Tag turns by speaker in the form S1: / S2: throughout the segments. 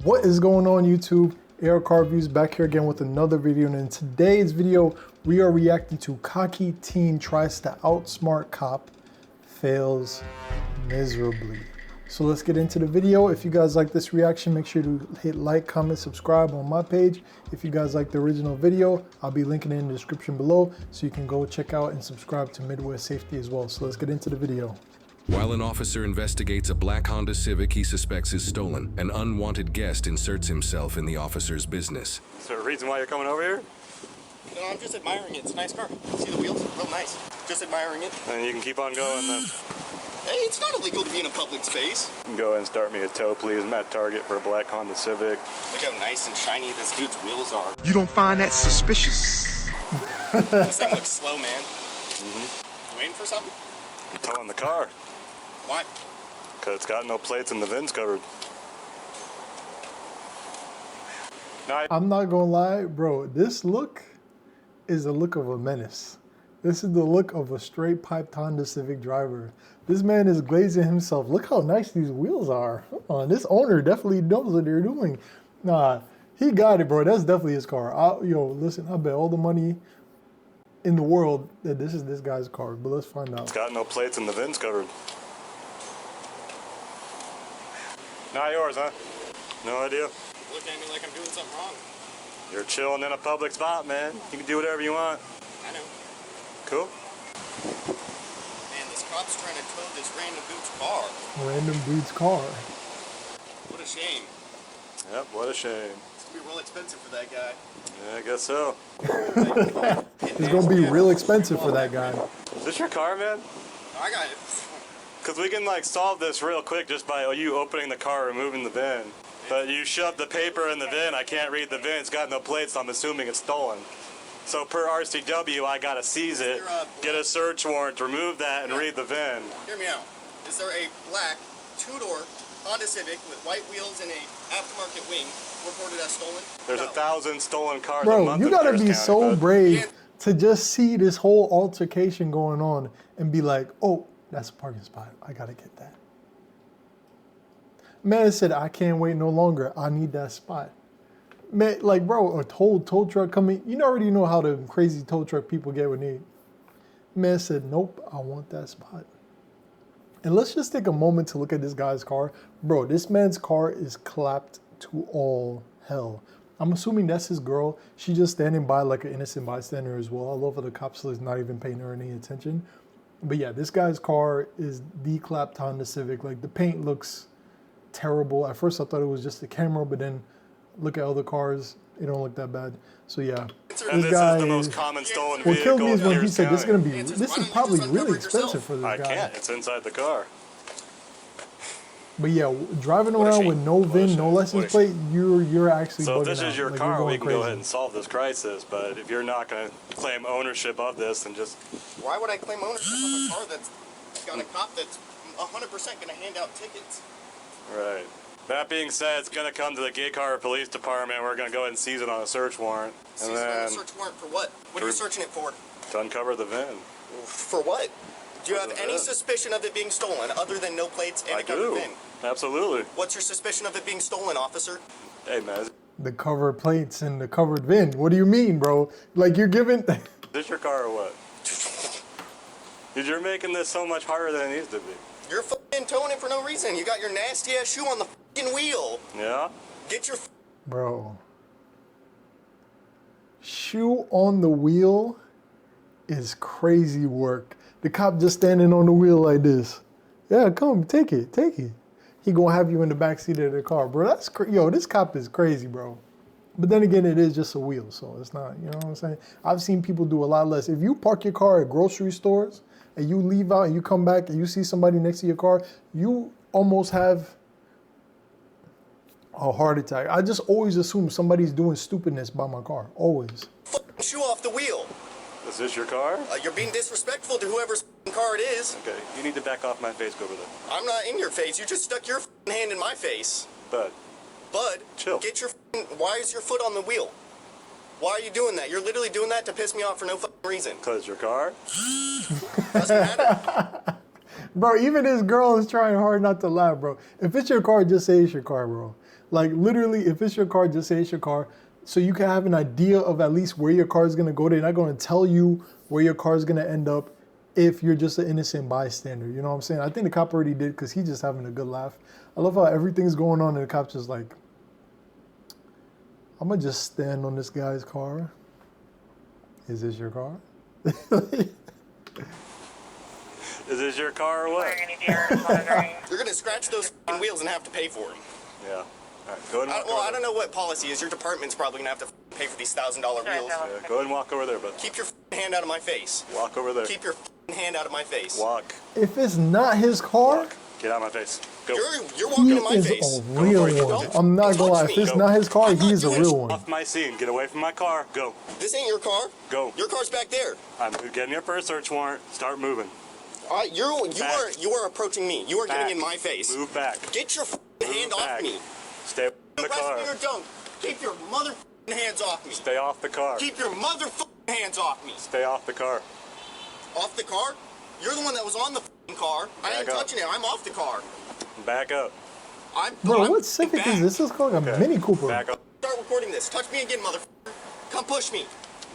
S1: What is going on YouTube? AR Car Reviews back here again with another video, and in today's video we are reacting to cocky teen tries to outsmart cop, fails miserably. So let's get into the video. If you guys like this reaction, make sure to hit like, comment, subscribe on my page. If you guys like the original video, I'll be linking it in the description below so you can go check out and subscribe to Midwest Safety as well. So let's get into the video.
S2: While an officer investigates a black Honda Civic he suspects is stolen, an unwanted guest inserts himself in the officer's business.
S3: Is there a reason why you're coming over here?
S4: No, I'm just admiring it. It's a nice car. See the wheels? Real nice. Just admiring it.
S3: And you can keep on going then.
S4: Hey, it's not illegal to be in a public space.
S3: You can go ahead and start me a tow, please. I'm at Target for a black Honda Civic.
S4: Look how nice and shiny this dude's wheels are.
S5: You don't find that suspicious?
S4: This thing looks slow, man. You waiting for something?
S3: I'm towing the car.
S4: Why?
S3: Because it's got no plates and the VIN's covered. Now,
S1: I'm not gonna lie, bro, this look is the look of a menace. This is the look of a straight piped Honda Civic driver. This man is glazing himself. Look how nice these wheels are. This owner definitely knows what they're doing. Nah, he got it, bro. That's definitely his car. Yo, listen, I bet all the money in the world that this is this guy's car, but let's find out.
S3: it's got no plates and the VIN's covered. Not yours, huh? No idea.
S4: Look at me like I'm doing something wrong.
S3: You're chilling in a public spot, man. You can do whatever you want.
S4: I know.
S3: Cool.
S4: Man, this cop's trying to tow this random dude's car.
S1: Random dude's car.
S4: What a shame.
S3: Yep, what a shame.
S4: It's gonna be real expensive for that guy.
S3: Yeah, I guess so.
S1: It's gonna be real expensive for that guy.
S3: Is this your car, man?
S4: I got it.
S3: Because we can like solve this real quick just by you opening the car, removing the VIN. But you shoved the paper in the VIN, I can't read the VIN, it's got no plates, so I'm assuming it's stolen. So per RCW, I gotta seize it, get a search warrant, remove that, and read the VIN.
S4: Hear me out. Is there a black two-door Honda Civic with white wheels and a aftermarket wing reported as stolen?
S3: There's
S4: No.
S3: 1,000 stolen cars a
S1: Bro,
S3: month
S1: you
S3: in
S1: gotta
S3: Pierce
S1: be
S3: County,
S1: so
S3: bud.
S1: brave to just see this whole altercation going on and be like, oh, that's a parking spot. I gotta get that. Man said, I can't wait no longer. I need that spot. Man, like, bro, a tow truck coming. You already know how the crazy tow truck people get when they. Man said, nope, I want that spot. And let's just take a moment to look at this guy's car. Bro, this man's car is clapped to all hell. I'm assuming that's his girl. She's just standing by like an innocent bystander as well. I love how the cops is not even paying her any attention. But yeah, this guy's car is declapped Honda Civic. Like, the paint looks terrible. At first I thought it was just the camera, but then look at other cars, it don't look that bad. So yeah,
S3: And
S1: this
S3: this
S1: guy
S3: is the most common stolen
S1: what
S3: vehicle
S1: killed me
S3: in
S1: is when he
S3: Pierce
S1: said this is
S3: County.
S1: gonna be, this is probably really expensive for this
S3: I
S1: guy.
S3: can't, it's inside the car.
S1: But yeah, driving
S3: What a
S1: around
S3: shame.
S1: with no
S3: What a
S1: VIN,
S3: shame.
S1: no
S3: What
S1: license
S3: a
S1: plate, you're actually
S3: So
S1: bugging
S3: if this
S1: out.
S3: is your
S1: Like,
S3: car,
S1: you're
S3: we
S1: going
S3: can
S1: crazy.
S3: go ahead and solve this crisis, but if you're not going to claim ownership of this, then just...
S4: Why would I claim ownership of a car that's got a cop that's 100% going to hand out tickets?
S3: Right. That being said, it's going to come to the Gay Car Police Department. We're going to go ahead and seize it on a search warrant.
S4: Seize
S3: And
S4: it on a
S3: then
S4: search warrant for what? What are you searching it for?
S3: to uncover the VIN.
S4: For what? Do you have
S3: the
S4: any
S3: VIN.
S4: suspicion of it being stolen other than no plates and
S3: I
S4: a covered
S3: do.
S4: VIN?
S3: Absolutely.
S4: What's your suspicion of it being stolen, officer?
S3: Hey, man, is
S1: The covered plates and the covered VIN. What do you mean, bro? Like, you're giving...
S3: this your car or what? Dude, you're making this so much harder than it needs to be.
S4: You're fucking towing it for no reason. You got your nasty ass shoe on the fucking wheel.
S3: Yeah?
S4: Get your
S1: Bro. Shoe on the wheel is crazy work. The cop just standing on the wheel like this. Yeah, come, take it, take it. He gonna have you in the backseat of the car, bro. That's yo, this cop is crazy, bro. But then again, it is just a wheel, so it's not, you know what I'm saying? I've seen people do a lot less. If you park your car at grocery stores and you leave out and you come back and you see somebody next to your car, you almost have a heart attack. I just always assume somebody's doing stupidness by my car, always.
S4: fucking shoe off the wheel.
S3: Is this your car?
S4: You're being disrespectful to whoever's fucking car it is.
S3: Okay, you need to back off my face, go over there.
S4: I'm not in your face. You just stuck your fucking hand in my face.
S3: Bud,
S4: Bud,
S3: Chill.
S4: get your fucking, why is your foot on the wheel? Why are you doing that? You're literally doing that to piss me off for no fucking reason.
S3: cause your car?
S4: Doesn't matter.
S1: Bro, even this girl is trying hard not to laugh, bro. If it's your car, just say it's your car, bro. Like literally, if it's your car, just say it's your car, so you can have an idea of at least where your car is gonna go. They're not gonna tell you where your car is gonna end up if you're just an innocent bystander. You know what I'm saying? I think the cop already did because he's just having a good laugh. I love how everything's going on and the cop's just like, I'm gonna just stand on this guy's car. Is this your car?
S3: Is this your car or what?
S4: You're gonna scratch those f***ing wheels and have to pay for them.
S3: Yeah. All right, go ahead and walk
S4: Well,
S3: over
S4: I don't know what policy is. Your department's probably gonna have to pay for these $1,000 wheels.
S3: Yeah, go ahead and walk over there, bud.
S4: Keep your hand out of my face.
S3: Walk over there.
S4: Keep your hand out of my face.
S3: Walk.
S1: If it's not his car,
S3: Walk. Get out of my face. Go.
S4: You're walking
S1: he
S4: in my
S1: is
S4: face.
S1: a real
S3: before you
S1: one.
S3: don't.
S1: I'm not gonna lie.
S4: Touch
S1: If
S4: me.
S1: it's
S3: Go.
S1: not his car,
S4: I'm not
S1: he's a
S4: doing
S1: real
S4: shit.
S1: one.
S3: Off my scene. Get away from my car. Go.
S4: This ain't your car.
S3: Go.
S4: Your car's back there.
S3: I'm getting here for a search warrant. Start moving.
S4: All right, you
S3: Back.
S4: are approaching me. You are
S3: Back.
S4: getting in my face.
S3: Move back.
S4: Get your hand
S3: back.
S4: off me.
S3: Stay in the
S4: Arrest
S3: car.
S4: me or don't. Keep your mother hands off me.
S3: Stay off the car.
S4: Keep your mother hands off me.
S3: Stay off the car.
S4: Off the car? You're the one that was on the car. I ain't
S3: Back up.
S4: touching it. I'm off the car.
S3: Back up.
S1: Bro,
S4: I'm
S1: what Civic
S4: back.
S1: is this? This is called a
S3: Okay.
S1: Mini Cooper.
S3: Back up.
S4: Start recording this. Touch me again, motherfucker. Come push me.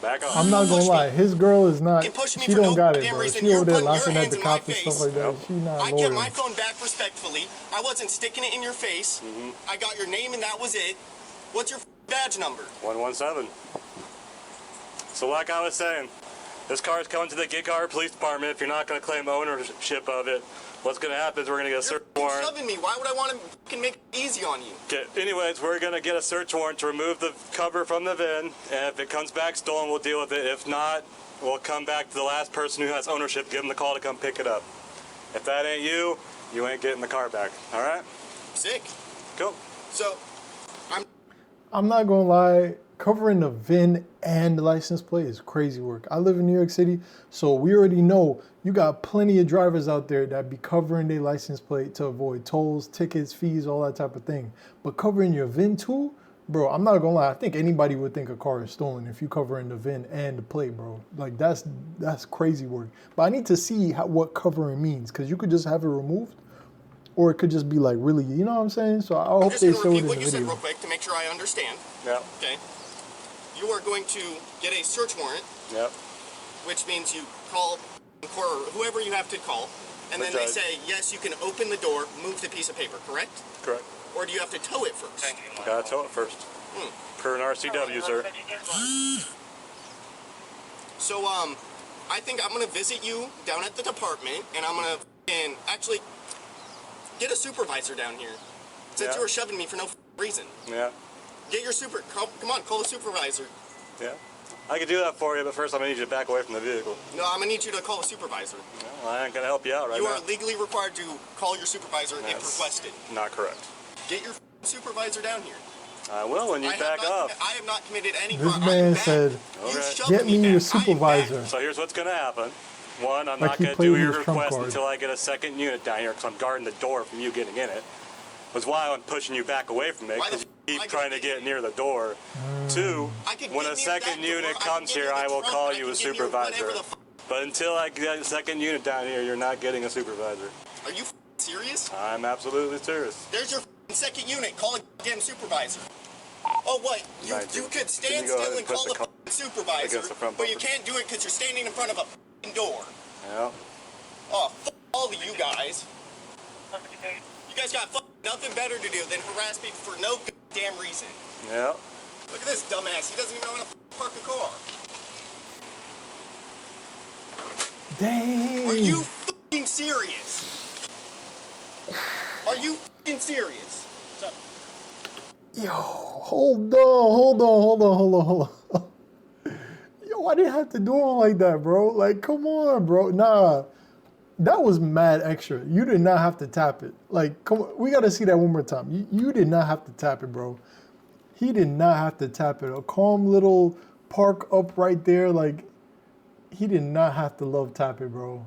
S3: Back up.
S1: I'm not gonna
S4: Push me.
S1: lie, his girl is not.
S4: You push me
S1: She
S4: for
S1: don't
S4: no
S1: got it,
S4: damn
S1: bro.
S4: reason.
S1: She
S4: You're
S1: over there
S4: putting your
S1: laughing at
S4: hands
S1: the
S4: in my
S1: cops and
S4: face.
S1: stuff like that.
S3: Yep.
S1: She not
S4: I
S1: loyal.
S4: kept my phone back respectfully. I wasn't sticking it in your face. I got your name and that was it. What's your badge number?
S3: 117. So like I was saying, this car is coming to the Gig-Car Police Department. If you're not going to claim ownership of it, what's going to happen is we're going to get a search
S4: You're
S3: warrant.
S4: shoving me. Why would I want to make it easy on you?
S3: Anyways, we're going to get a search warrant to remove the cover from the VIN. And if it comes back stolen, we'll deal with it. If not, we'll come back to the last person who has ownership, give them the call to come pick it up. If that ain't you, you ain't getting the car back. All right?
S4: Sick.
S3: Cool.
S4: So,
S1: I'm not gonna lie, covering the VIN and the license plate is crazy work. I live in New York City, so we already know you got plenty of drivers out there that be covering their license plate to avoid tolls, tickets, fees, all that type of thing. But covering your VIN too, bro, I'm not gonna lie, I think anybody would think a car is stolen if you covering the VIN and the plate, bro. Like that's crazy work. But I need to see what covering means, because you could just have it removed, or it could just be like really, you know what I'm saying? So I
S4: I'm
S1: hope
S4: just
S1: they
S4: going to
S1: show it
S4: repeat
S1: in the
S4: what you said
S1: video.
S4: real quick to make sure I understand.
S3: Yep.
S4: Okay. You are going to get a search warrant,
S3: Yep.
S4: which means you call for whoever you have to call, and
S3: The
S4: then they
S3: judge.
S4: say, yes, you can open the door, move the piece of paper, correct?
S3: Correct.
S4: Or do you have to tow it first?
S3: Gotta tow it first. Per an RCW, sir.
S4: So, I think I'm going to visit you down at the department, and I'm going to actually get a supervisor down here. Since
S3: Yeah.
S4: you were shoving me for no reason.
S3: Yeah.
S4: Get your come on, call the supervisor.
S3: Yeah. I could do that for you, but first I'm gonna need you to back away from the vehicle.
S4: No, I'm going to need you to call a supervisor.
S3: Well, I ain't gonna help you out right
S4: You
S3: now.
S4: are legally required to call your supervisor if
S3: That's
S4: requested.
S3: Not correct.
S4: Get your supervisor down here.
S3: I will when you back up.
S4: I have not committed any
S1: This
S4: crime.
S1: man
S4: I'm back.
S1: said,
S4: You
S3: Okay.
S4: shoved
S1: get me
S4: back.
S1: your
S4: I am back.
S1: supervisor.
S3: So here's what's gonna happen. One, I'm
S1: Like
S3: not
S1: he
S3: gonna
S1: played
S3: do
S1: with
S3: your
S1: his trump
S3: request
S1: card.
S3: until I get a second unit down here because I'm guarding the door from you getting in it. That's why I'm pushing you back away from it
S4: Why the
S3: because
S4: f-
S3: you
S4: I
S3: keep
S4: could
S3: trying to
S4: get
S3: get near the door. Two,
S4: I could
S3: when
S4: get
S3: a
S4: near
S3: second
S4: that door,
S3: unit
S4: I could
S3: comes
S4: get
S3: here,
S4: near the
S3: I will
S4: trunk,
S3: call
S4: I
S3: you a
S4: can get near
S3: supervisor.
S4: whatever the f-
S3: But until I get a second unit down here, you're not getting a supervisor.
S4: Are you serious?
S3: I'm absolutely serious.
S4: There's your second unit. Call a damn supervisor. Oh, what? You
S3: Thank you.
S4: could
S3: Can
S4: stand
S3: you go ahead
S4: still
S3: and
S4: and
S3: put
S4: call
S3: the
S4: the supervisor,
S3: against the front
S4: but you
S3: bumper?
S4: can't do it because you're standing in front of a door.
S3: Yeah.
S4: Oh, all of you guys. You guys got nothing better to do than harass me for no damn reason.
S3: Yeah.
S4: Look at this dumbass. He doesn't even know how to park a car.
S1: dang.
S4: Are you f***ing serious? Are you f***ing serious? So,
S1: Yo, hold on. Yo, I didn't have to do him like that, bro. Like, come on, bro. Nah, that was mad extra. You did not have to tap it. Like, come on, we got to see that one more time. You did not have to tap it, bro. He did not have to tap it. A calm little park up right there. Like, he did not have to love tap it, bro.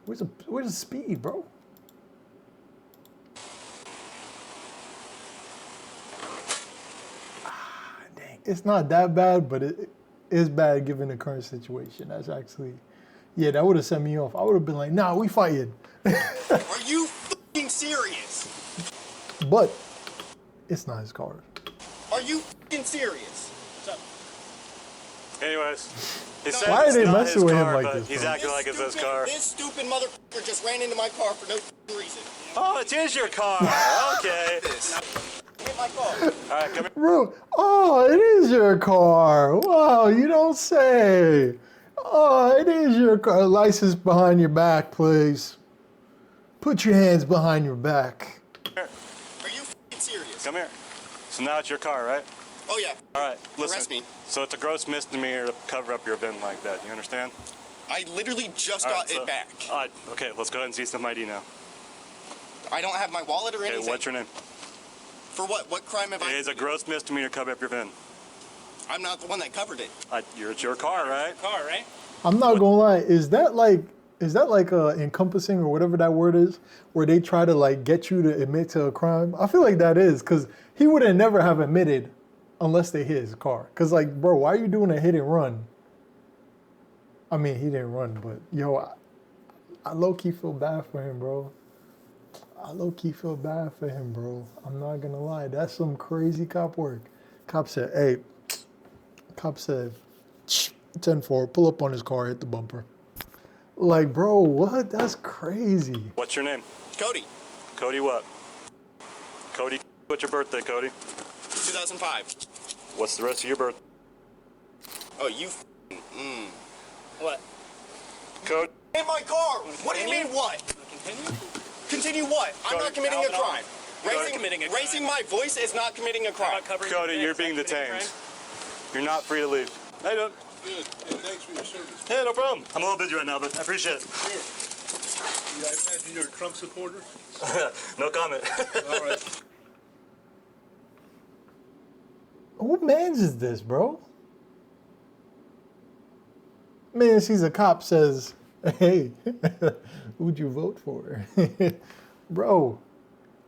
S1: Where's the speed, bro? Dang, it's not that bad, but it is bad given the current situation. That's actually, yeah, that would have set me off. I would have been like, nah, we fighting.
S4: are you f***ing serious?
S1: But it's not his car.
S4: Are you f***ing serious?
S3: Anyways, he said
S1: Why are
S3: it's
S1: they
S3: not
S1: messing
S3: his
S1: with him
S3: car,
S1: like
S3: but
S1: this,
S3: he's
S1: bro?
S3: acting like it's his car.
S4: This stupid motherfucker just ran into my car for no f***ing reason.
S3: Oh, it is your car. Okay.
S4: Hit my car.
S3: All right, come here.
S1: Bro, oh, it is your car. Wow, you don't say. Oh, it is your car. License behind your back, please. Put your hands behind your back.
S3: Here.
S4: Are you f***ing serious?
S3: Come here. So now it's your car, right?
S4: Oh yeah.
S3: All right, listen.
S4: Arrest me.
S3: So it's a gross misdemeanor to cover up your VIN like that. You understand?
S4: I literally just
S3: All
S4: got
S3: right, so-
S4: it back.
S3: Okay, let's go ahead and see some ID now.
S4: I don't have my wallet or
S3: Okay,
S4: anything.
S3: what's your name?
S4: For what? What crime have
S3: It
S4: I?
S3: is a gross misdemeanor to cover up your VIN.
S4: I'm not the one that covered it.
S3: It's your car, right?
S1: I'm not gonna lie. Is that like encompassing or whatever that word is, where they try to like get you to admit to a crime? I feel like that is, because he would have never have admitted unless they hit his car. Because like, bro, why are you doing a hit and run? I mean, he didn't run, but yo, I low key feel bad for him, bro. I low key feel bad for him, bro. I'm not gonna lie. That's some crazy cop work. Cop said, hey. Cop said, 10-4, pull up on his car, hit the bumper. Like, bro, what? That's crazy.
S3: What's your name?
S4: Cody,
S3: Cody what? Cody, what's your birthday, Cody?
S4: 2005.
S3: What's the rest of your birthday?
S4: Oh, you
S6: What?
S3: Cody.
S4: in my car. What do you
S6: Continue?
S4: mean what?
S6: Continue?
S4: Continue what? I'm
S3: Cody,
S4: not committing a
S6: no, no.
S4: crime.
S6: committing a crime.
S4: Raising my voice is not committing a
S6: How
S4: crime.
S6: about covering
S3: Cody,
S6: your
S3: you're
S6: VIN?
S3: being
S6: Is that committing a
S3: detained.
S6: crime?
S3: You're not free to leave. Hey, dude.
S7: Good. Yeah, thanks for your service.
S3: Hey, no problem. I'm a little busy right now, but I appreciate it.
S7: Sure. Yeah, I imagine you're a Trump supporter?
S3: No comment.
S7: All right.
S1: What man's is this, bro? Man sees a cop, says, hey, who'd you vote for? Bro,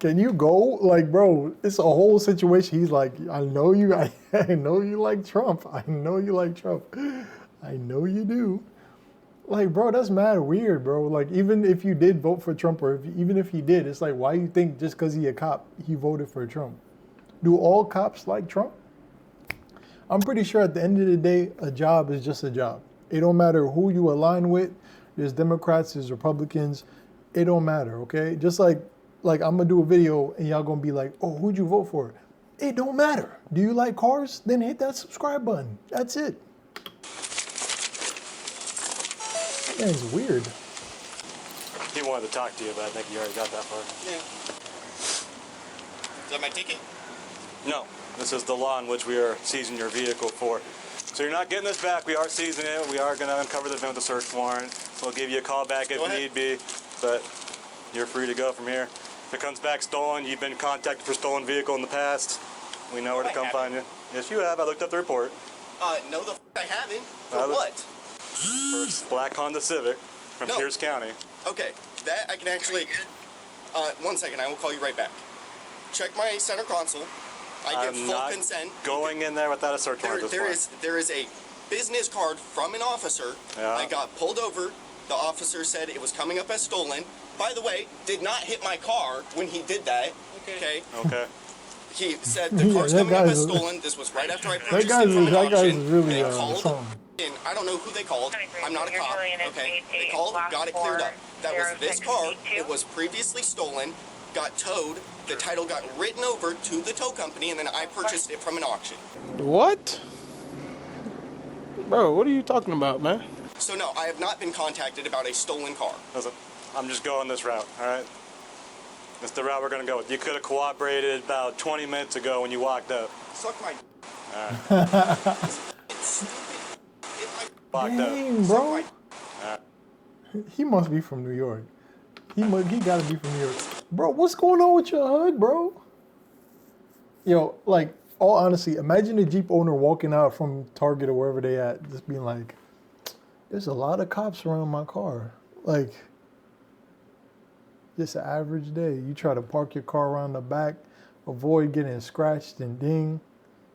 S1: can you go? Like, bro, it's a whole situation. He's like, I know you, I know you like Trump. I know you like Trump. I know you do. Like, bro, that's mad weird, bro. Like, even if you did vote for Trump, or even if he did, it's like, why you think just because he a cop, he voted for Trump? Do all cops like Trump? I'm pretty sure at the end of the day, a job is just a job. It don't matter who you align with. There's Democrats, there's Republicans. It don't matter, okay? Just like I'm gonna do a video and y'all gonna be like, oh, who'd you vote for? It don't matter. Do you like cars? Then hit that subscribe button. That's it. Man, it's weird.
S3: He wanted to talk to you, but I think you already got that far.
S4: Yeah. Is that my ticket?
S3: No, this is the law in which we are seizing your vehicle for. So you're not getting this back. We are seizing it. We are going to uncover the VIN with a search warrant. So we'll give you a call back if
S4: Go ahead.
S3: need be, but you're free to go from here. If it comes back stolen, you've been contacted for stolen vehicle in the past. We know where to
S4: I
S3: come find you. Yes, you have. I looked up the report.
S4: No, the f I haven't. For
S3: Uh,
S4: what?
S3: For black Honda Civic from
S4: No.
S3: Pierce County.
S4: Okay, that I can actually. 1 second, I will call you right back. Check my center console. I give
S3: I'm
S4: full
S3: not
S4: consent.
S3: going in there without a search warrant at this point.
S4: There is a business card from an officer.
S3: Yeah.
S4: I got pulled over. The officer said it was coming up as stolen. By the way, did not hit my car when he did that. Okay.
S3: Okay.
S4: He said the
S1: Yeah,
S4: car's
S1: that
S4: coming up
S1: guy's
S4: as
S1: a-
S4: stolen. This was right after I
S1: That
S4: purchased
S1: guy's
S4: it from an
S1: that guy's
S4: auction.
S1: really
S4: They called.
S1: something.
S4: And I don't know who they called. I'm not a cop. Okay. They called, got it cleared up. That was this car. It was previously stolen, got towed. The title got written over to the tow company, and then I purchased it from an auction.
S8: What? Bro, what are you talking about, man?
S4: So no, I have not been contacted about a stolen car.
S3: Listen, I'm just going this route, all right? That's the route we're going to go with. You could have cooperated about 20 minutes ago when you walked up.
S4: Suck my.
S3: Walked up.
S1: Dang, bro. He must be from New York. He gotta be from New York. Bro, what's going on with your hood, bro? Yo, like, all honesty, imagine a Jeep owner walking out from Target or wherever they at, just being like, there's a lot of cops around my car. Like, just an average day. You try to park your car around the back, avoid getting scratched and ding.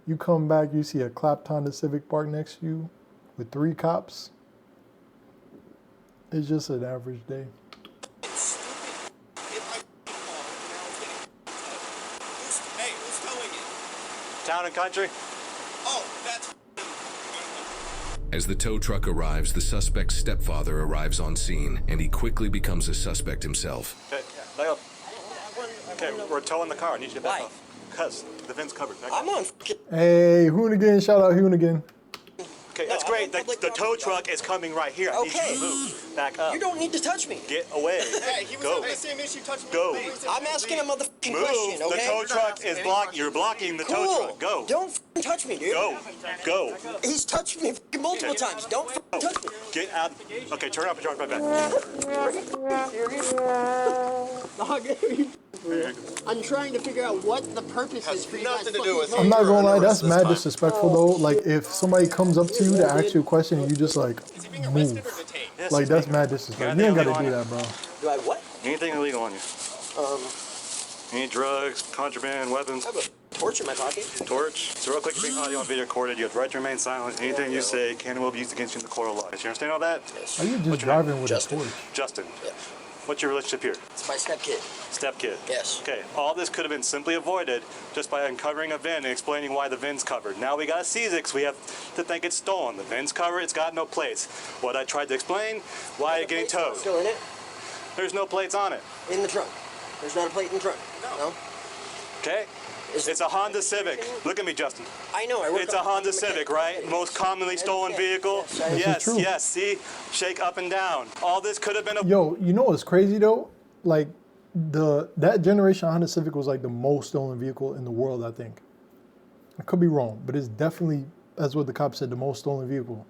S1: You come back, you see a clapped Honda Civic parked next to you with 3 cops. It's just an average day.
S3: Town and Country?
S4: Oh, that's
S2: As the tow truck arrives, the suspect's stepfather arrives on scene, and he quickly becomes a suspect himself.
S3: Okay, back up. Okay, we're towing the car. I need you to back
S6: Why?
S3: off. Because the VIN's covered. Back
S6: I'm
S3: up.
S6: on f***ing...
S1: Hey, Hoonigan, shout out Hoonigan.
S3: Okay, that's
S6: No,
S3: great.
S6: I'm on public
S3: The tow
S6: property.
S3: truck is coming right here. I need
S6: Okay.
S3: you to move. Back up.
S6: You don't need to touch me.
S3: Get away.
S4: Hey, he was
S3: Go.
S4: having the same issue touching me.
S3: Go.
S4: Leave.
S6: I'm asking a motherfucking
S3: Move.
S6: question, okay?
S3: The tow truck is blocking. You're blocking the tow
S6: Cool.
S3: truck. Go.
S6: Don't f***ing touch me, dude.
S3: Go. Go.
S6: He's touched me f***ing multiple times. Don't f***ing touch me.
S3: Get out. Okay, turn up and turn right back.
S9: I'm trying to figure out what the purpose is for you guys.
S4: nothing to do with
S1: I'm not gonna lie, that's mad disrespectful though. Like if somebody comes up to you to ask you a question and you just like move.
S3: Yes,
S1: Like that's mad disrespectful. You ain't gotta do that, bro.
S6: Do I what?
S3: Anything illegal on you? Any drugs, contraband, weapons,
S6: I have a torch in my pocket.
S3: torch? So real quick, you're being audio and video recorded. You have the right to remain silent. Anything you say can and will be used against you in the court of law. You understand all that?
S1: Are you just driving with
S6: Justin.
S1: a torch?
S3: Justin,
S6: Yeah.
S3: what's your relationship here?
S6: It's my stepkid.
S3: Stepkid.
S6: Yes.
S3: Okay, all this could have been simply avoided just by uncovering a VIN and explaining why the VIN's covered. Now we got a Civic, we have to think it's stolen. The VIN's covered, it's got no plates. What I tried to explain, why it getting towed.
S6: Still in it?
S3: There's no plates on it.
S6: In the trunk. There's not a plate in the trunk. No.
S3: Okay? It's a Honda Civic. Look at me, Justin.
S6: I know. I work
S3: It's a
S6: on
S3: Honda
S6: the mechanic.
S3: Civic, right? Most commonly stolen vehicle.
S6: Yes, I-
S3: Yes,
S1: true.
S3: yes. See? Shake up and down. All this could have been a...
S1: Yo, you know what's crazy though? Like that generation Honda Civic was like the most stolen vehicle in the world, I think. I could be wrong, but it's definitely, that's what the cop said, the most stolen vehicle.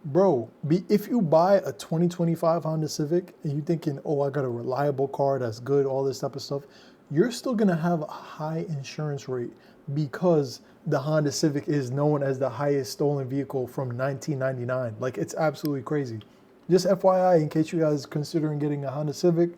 S1: Bro, if you buy a 2025 Honda Civic and you're thinking, oh, I got a reliable car that's good, all this type of stuff, you're still gonna have a high insurance rate because the Honda Civic is known as the highest stolen vehicle from 1999. Like, it's absolutely crazy. Just FYI, in case you guys considering getting a Honda Civic,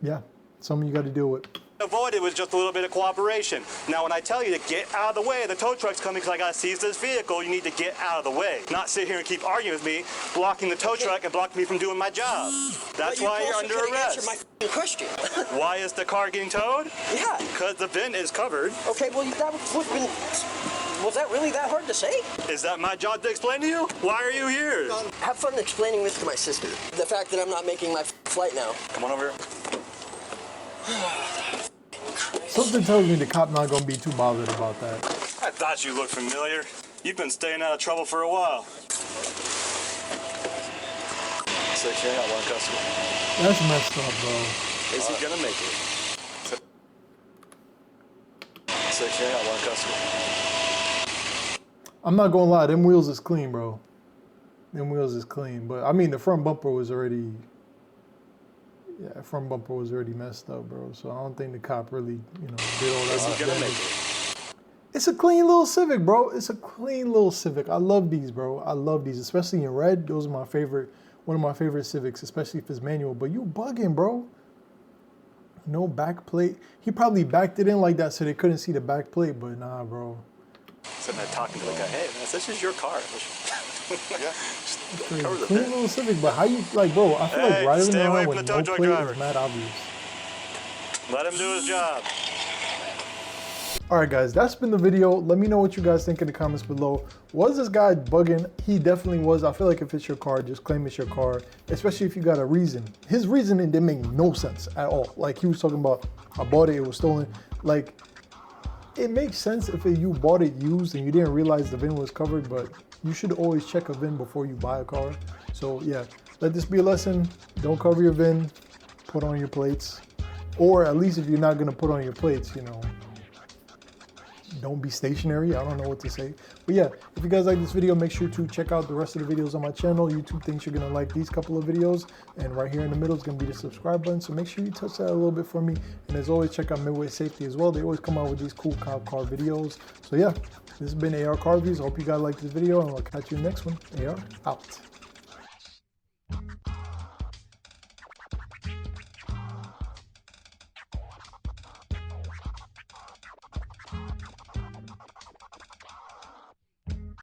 S1: yeah, something you got to deal with.
S3: Avoided was just a little bit of cooperation. Now, when I tell you to get out of the way, the tow truck's coming because I got to seize this vehicle, you need to get out of the way. Not sit here and keep arguing with me, blocking the tow truck and blocking me from doing my job. That's why you're under
S6: Answer my
S3: arrest.
S6: f***ing question.
S3: Why is the car getting towed?
S6: Yeah.
S3: Because the VIN is covered.
S6: Okay, well, that would have been... Was that really that hard to say?
S3: Is that my job to explain to you? Why are you here?
S6: Have fun explaining this to my sister. The fact that I'm not making my flight now.
S3: Come on over here.
S1: Something tells me the cop not going to be too bothered about that.
S3: I thought you looked familiar. You've been staying out of trouble for a while. 6, you got one customer.
S1: That's messed up, bro.
S3: Is he gonna make it? 6, you got one customer.
S1: I'm not going to lie, them wheels is clean, bro. Them wheels is clean. But, I mean, the front bumper was already... Yeah, front bumper was already messed up, bro. So I don't think the cop really, did all that.
S3: Is he gonna make
S1: damage.
S3: it?
S1: It's a clean little Civic, bro. It's a clean little Civic. I love these, bro. I love these, especially in red. Those are my favorite, one of my favorite Civics, especially if it's manual. But you bugging, bro. No back plate. He probably backed it in like that so they couldn't see the back plate, but nah, bro.
S3: Sitting there talking to the guy. Hey, man, this is your car. Yeah. Cover the
S1: Clean
S3: VIN.
S1: little Civic, but how you, like, bro, I feel
S3: Hey,
S1: like riding
S3: stay away
S1: around
S3: from
S1: with
S3: the
S1: no
S3: tow truck
S1: plate
S3: driver.
S1: is mad obvious.
S3: Let him do his job.
S1: All right, guys, that's been the video. Let me know what you guys think in the comments below. Was this guy bugging? He definitely was. I feel like if it's your car, just claim it's your car, especially if you got a reason. His reasoning didn't make no sense at all. Like, he was talking about, I bought it, it was stolen. Like, it makes sense if you bought it used and you didn't realize the VIN was covered, but you should always check a VIN before you buy a car. So yeah, let this be a lesson. Don't cover your VIN, put on your plates. Or at least if you're not gonna put on your plates, don't be stationary. I don't know what to say. But yeah, if you guys like this video, make sure to check out the rest of the videos on my channel. YouTube thinks you're gonna like these couple of videos. And right here in the middle is gonna be the subscribe button. So make sure you touch that a little bit for me. And as always, check out Midway Safety as well. They always come out with these cool cop car videos. So yeah, this has been AR Car Reviews. I hope you guys liked this video and I'll catch you in the next one. AR out.